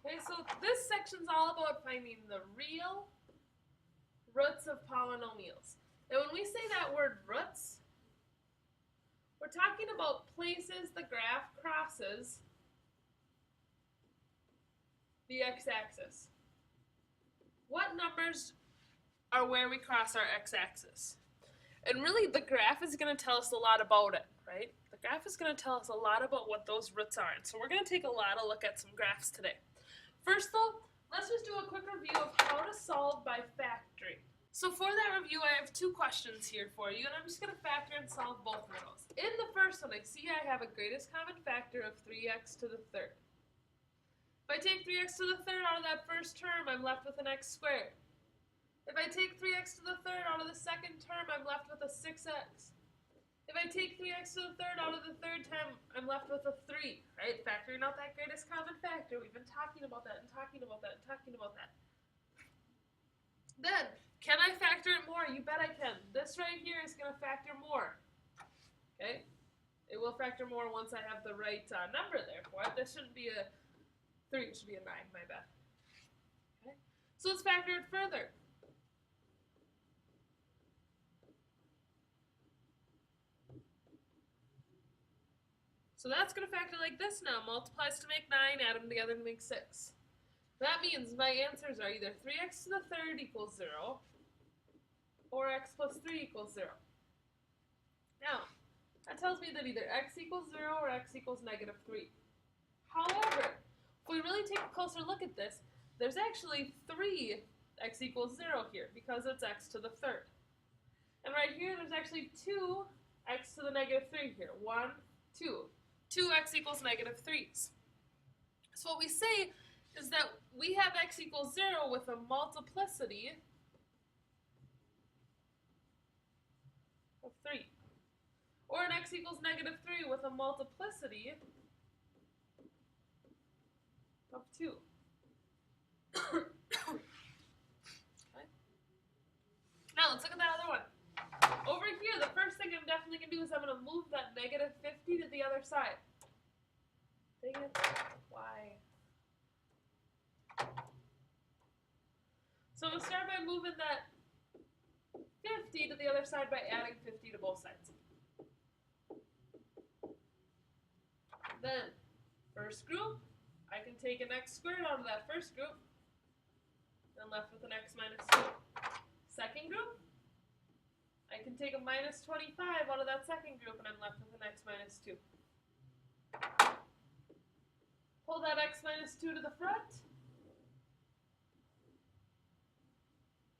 Okay, so this section's all about finding the real roots of polynomials. And when we say that word roots, we're talking about places the graph crosses the x-axis. What numbers are where we cross our x-axis? And really the graph is going to tell us a lot about it, right? The graph is going to tell us a lot about what those roots are. And so we're going to take a look at some graphs today. First though, let's just do a quick review of how to solve by factoring. So for that review, I have two questions here for you, and I'm just going to factor and solve both of those. In the first one, I see I have a greatest common factor of 3x to the third. If I take 3x to the third out of that first term, I'm left with an x squared. If I take 3x to the third out of the second term, I'm left with a 6x. If I take 3x to the third out of the third term, I'm left with a 3, right? Factoring out that greatest common factor. We've been talking about that and talking about that and talking about that. Then, can I factor it more? You bet I can. This right here is going to factor more. Okay? It will factor more once I have the right number there for it. This shouldn't be a 3, it should be a 9, my bad. Okay? So let's factor it further. So that's going to factor like this now. Multiplies to make 9, add them together to make 6. That means my answers are either 3x to the third equals 0, or x plus 3 equals 0. Now, that tells me that either x equals 0 or x equals negative 3. However, if we really take a closer look at this, there's actually 3 x equals 0 here, because it's x to the third. And right here, there's actually 2 x to the negative 3 here. 1, 2. 2x equals negative 3's. So what we say is that we have x equals 0 with a multiplicity of 3. Or an x equals negative 3 with a multiplicity of 2. Okay. Now let's look at that other one. Over here, the first thing I'm definitely going to do is I'm going to move that negative 50 to the other side. Dang it. Why? So I'm going to start by moving that 50 to the other side by adding 50 to both sides. Then, first group, I can take an x squared out of that first group, and I'm left with an x minus 2. Second group, I can take a minus 25 out of that second group, and I'm left with an x minus 2. Pull that x minus 2 to the front.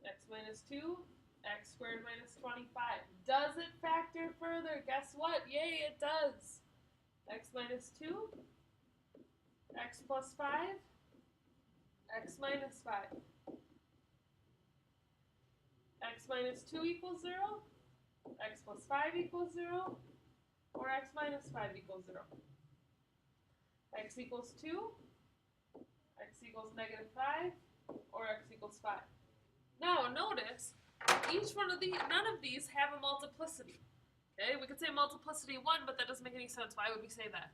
X minus 2, x squared minus 25. Does it factor further? Guess what? Yay, it does. X minus 2, x plus 5, x minus 5. X minus 2 equals 0, x plus 5 equals 0, or x minus 5 equals 0. X equals 2, x equals negative 5, or x equals 5. Now notice, each one of these, none of these have a multiplicity. Okay, we could say multiplicity 1, but that doesn't make any sense. Why would we say that?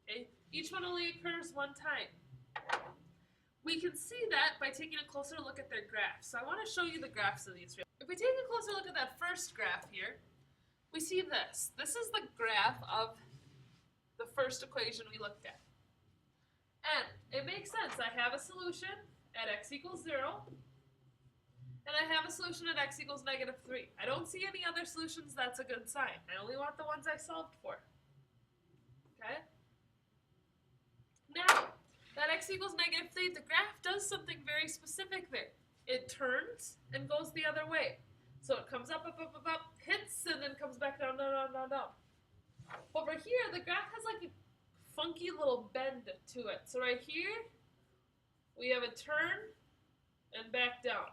Okay, each one only occurs one time. We can see that by taking a closer look at their graphs. So I want to show you the graphs of these. If we take a closer look at that first graph here, we see this. This is the graph of the first equation we looked at. And it makes sense. I have a solution at x equals 0, and I have a solution at x equals negative 3. I don't see any other solutions. That's a good sign. I only want the ones I solved for. Okay? Now, that x equals negative 3, the graph does something very specific there. It turns and goes the other way. So it comes up, up, up, up, up, hits, and then comes back down, down, down, down, down. Over here, the graph has like a funky little bend to it. So right here, we have a turn and back down.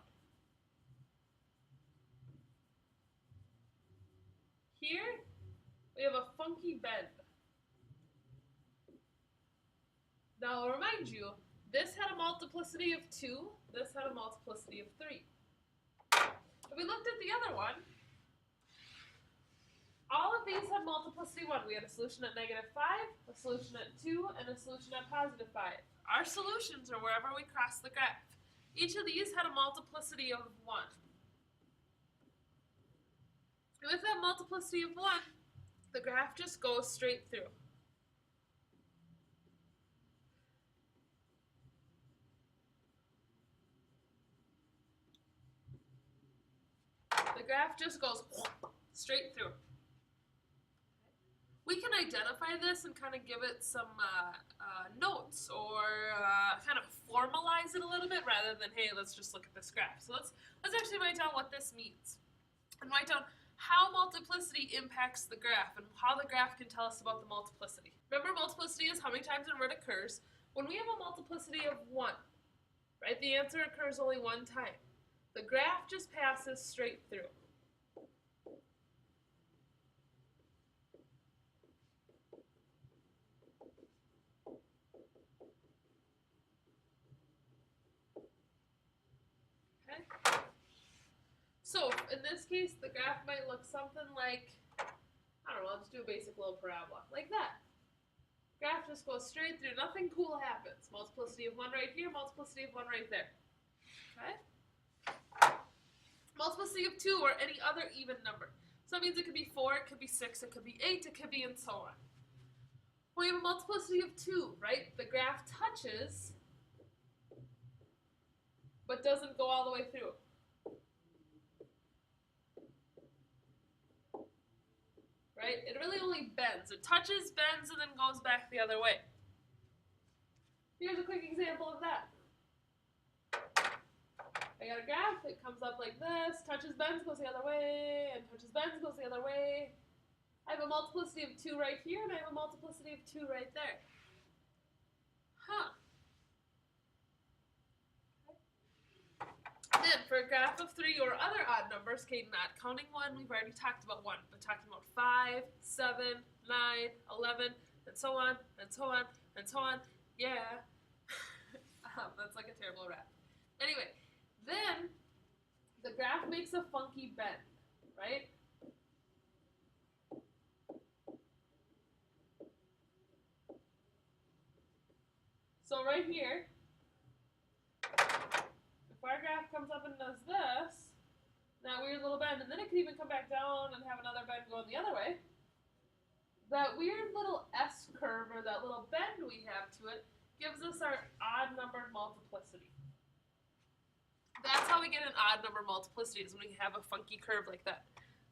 Here, we have a funky bend. Now, I'll remind you, this had a multiplicity of 2, this had a multiplicity of 3. If we looked at the other one, all of these had multiplicity 1. We had a solution at negative 5, a solution at 2, and a solution at positive 5. Our solutions are wherever we cross the graph. Each of these had a multiplicity of 1. With that multiplicity of 1, the graph just goes straight through. The graph just goes straight through. We can identify this and kind of give it some notes or kind of formalize it a little bit rather than, hey, let's just look at this graph. So let's actually write down what this means and write down how multiplicity impacts the graph and how the graph can tell us about the multiplicity. Remember, multiplicity is how many times a root occurs. When we have a multiplicity of 1, right, the answer occurs only one time. The graph just passes straight through. Okay? So in this case, the graph might look something like, I don't know, let's do a basic little parabola, like that. Graph just goes straight through, nothing cool happens. Multiplicity of 1 right here, multiplicity of 1 right there. Okay? Multiplicity of 2 or any other even number. So that means it could be 4, it could be 6, it could be 8, it could be and so on. We have a multiplicity of 2, right? The graph touches, but doesn't go all the way through. Right? It really only bends. It touches, bends, and then goes back the other way. Here's a quick example of that. I got a graph, it comes up like this, touches, bends, goes the other way, and touches, bends, goes the other way. I have a multiplicity of 2 right here, and I have a multiplicity of 2 right there. Huh. Then, for a graph of 3 or other odd numbers, okay, not counting 1, we've already talked about 1, but talking about 5, 7, 9, 11, and so on, and so on, and so on. Yeah. That's like a terrible rap. Anyway, then the graph makes a funky bend, right? So right here, if our graph comes up and does this, that weird little bend, and then it could even come back down and have another bend going the other way, that weird little S curve or that little bend we have to it gives us our odd numbered multiplicity. That's how we get an odd number multiplicity, is when we have a funky curve like that.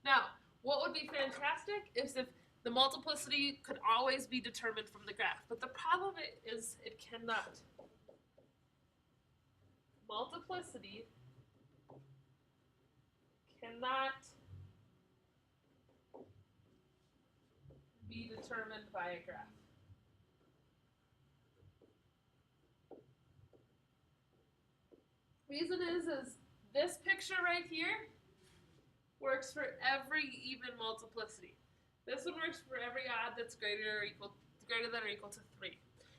Now, what would be fantastic is if the multiplicity could always be determined from the graph, but the problem is it cannot. Multiplicity cannot be determined by a graph. Reason is this picture right here works for every even multiplicity. This one works for every odd that's greater than or equal to 3.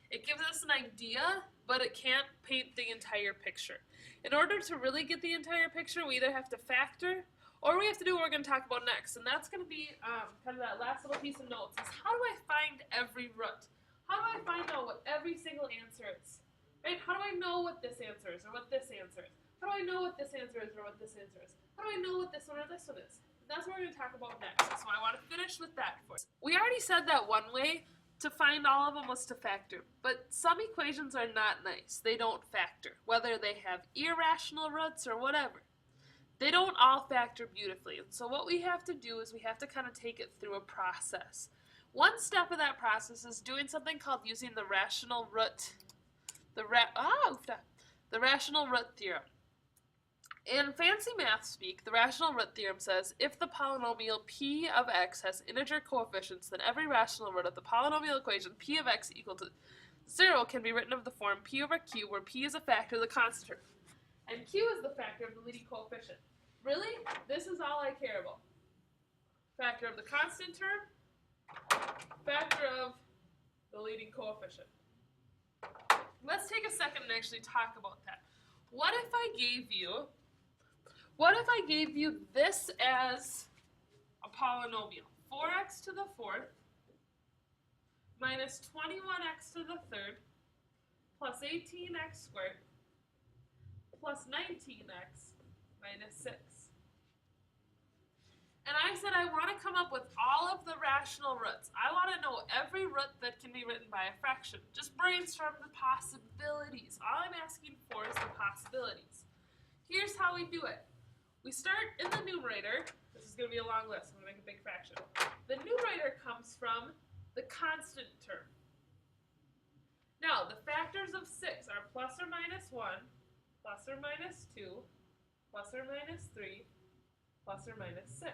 It gives us an idea, but it can't paint the entire picture. In order to really get the entire picture, we either have to factor or we have to do what we're going to talk about next, and that's going to be kind of that last little piece of notes, is how do I find every root? How do I find out what every single answer is? Right? How do I know what this answer is or what this answer is? How do I know what this answer is or what this answer is? How do I know what this one or this one is? And that's what we're going to talk about next, so I want to finish with that for you. We already said that one way to find all of them was to factor, but some equations are not nice. They don't factor, whether they have irrational roots or whatever. They don't all factor beautifully, and so what we have to do is we have to kind of take it through a process. One step of that process is doing something called using the rational root, the rational root theorem. In fancy math speak, the rational root theorem says if the polynomial p of x has integer coefficients, then every rational root of the polynomial equation p of x equal to 0 can be written of the form p over q, where p is a factor of the constant term, and q is the factor of the leading coefficient. Really? This is all I care about. Factor of the constant term, factor of the leading coefficient. Let's take a second and actually talk about that. What if I gave you this as a polynomial? 4x to the 4th minus 21x to the 3rd plus 18x squared plus 19x minus 6. And I said I want to come up with all of the rational roots. I want to know every root that can be written by a fraction. Just brainstorm the possibilities. All I'm asking for is the possibilities. Here's how we do it. We start in the numerator. This is going to be a long list. I'm going to make a big fraction. The numerator comes from the constant term. Now, the factors of 6 are plus or minus 1, plus or minus 2, plus or minus 3, plus or minus 6.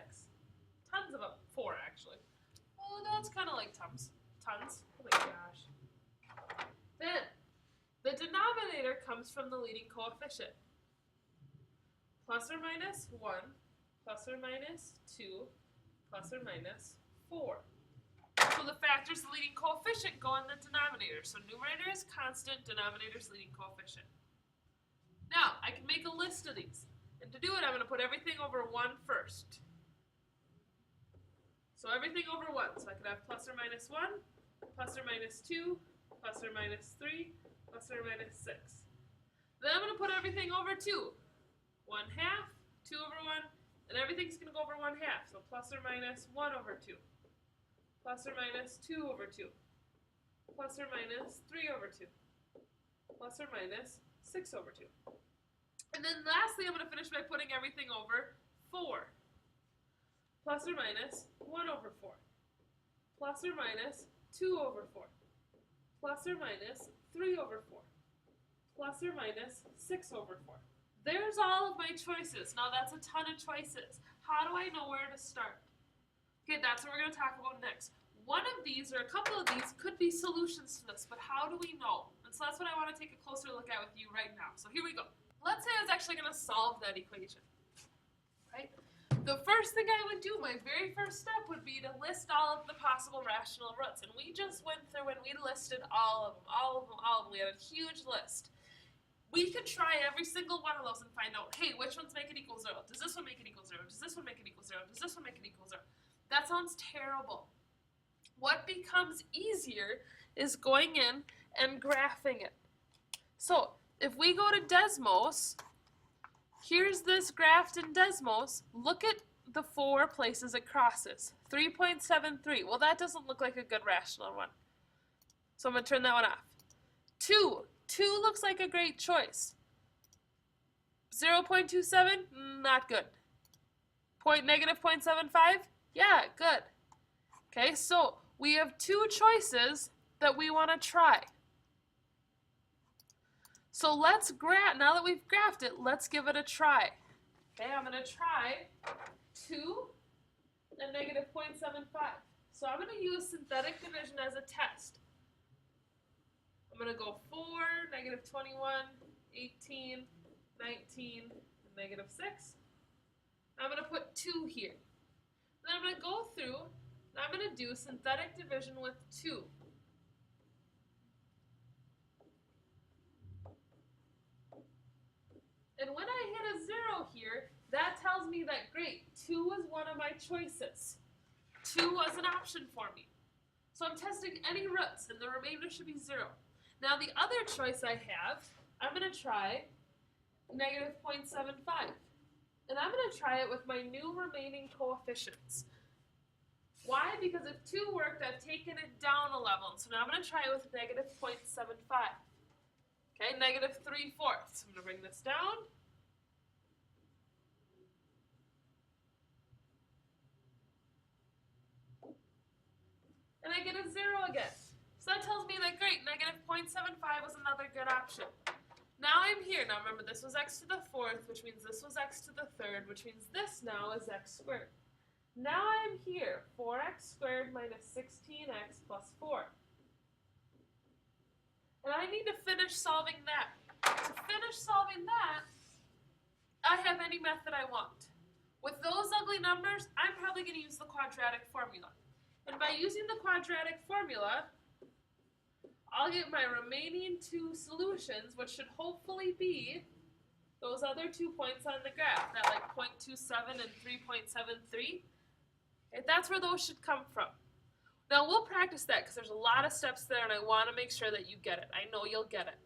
Tons of them. 4, actually. Well, no, it's kind of like tons. Tons. Oh my gosh. Then, the denominator comes from the leading coefficient. Plus or minus 1, plus or minus 2, plus or minus 4. So the factors of the leading coefficient go in the denominator. So numerator is constant, denominator is leading coefficient. Now, I can make a list of these. And to do it, I'm going to put everything over 1 first. So everything over 1. So I could have plus or minus 1, plus or minus 2, plus or minus 3, plus or minus 6. Then I'm going to put everything over 2. 1 half, 2 over 1, and everything's going to go over 1 half. So plus or minus 1 over 2, plus or minus 2 over 2, plus or minus 3 over 2, plus or minus 6 over 2. And then lastly, I'm going to finish by putting everything over 4. Plus or minus 1 over 4. Plus or minus 2 over 4. Plus or minus 3 over 4. Plus or minus 6 over 4. There's all of my choices. Now that's a ton of choices. How do I know where to start? Okay, that's what we're going to talk about next. One of these, or a couple of these, could be solutions to this, but how do we know? And so that's what I want to take a closer look at with you right now. So here we go. Let's say I was actually going to solve that equation, right? The first thing I would do, my very first step, would be to list all of the possible rational roots. And we just went through and we listed all of them, all of them, all of them. We had a huge list. We could try every single one of those and find out, hey, which ones make it equal 0? Does this one make it equal 0? Does this one make it equal 0? Does this one make it equal 0? That sounds terrible. What becomes easier is going in and graphing it. So if we go to Desmos, here's this graphed in Desmos. Look at the 4 places it crosses. 3.73. Well, that doesn't look like a good rational one. So I'm going to turn that one off. 2. 2 looks like a great choice. 0.27? Not good. Negative 0.75? Yeah, good. Okay, so we have 2 choices that we want to try. So let's graph, now that we've graphed it, let's give it a try. Okay, I'm going to try 2 and negative 0.75. So I'm going to use synthetic division as a test. I'm going to go 4, negative 21, 18, 19, and negative 6. I'm going to put 2 here. Then I'm going to go through, and I'm going to do synthetic division with 2. And when I hit a 0 here, that tells me that, great, 2 was one of my choices. 2 was an option for me. So I'm testing any roots, and the remainder should be 0. Now the other choice I have, I'm going to try negative 0.75. And I'm going to try it with my new remaining coefficients. Why? Because if 2 worked, I've taken it down a level. So now I'm going to try it with negative 0.75. Okay, negative 3/4. I'm going to bring this down. And I get a 0 again. So that tells me that, great, negative 0.75 was another good option. Now I'm here. Now remember, this was x to the 4th, which means this was x to the 3rd, which means this now is x squared. Now I'm here, 4x squared minus 16x plus 4. And I need to finish solving that. To finish solving that, I have any method I want. With those ugly numbers, I'm probably going to use the quadratic formula. And by using the quadratic formula, I'll get my remaining 2 solutions, which should hopefully be those other 2 points on the graph, that like 0.27 and 3.73. Okay, that's where those should come from. Now we'll practice that because there's a lot of steps there and I want to make sure that you get it. I know you'll get it.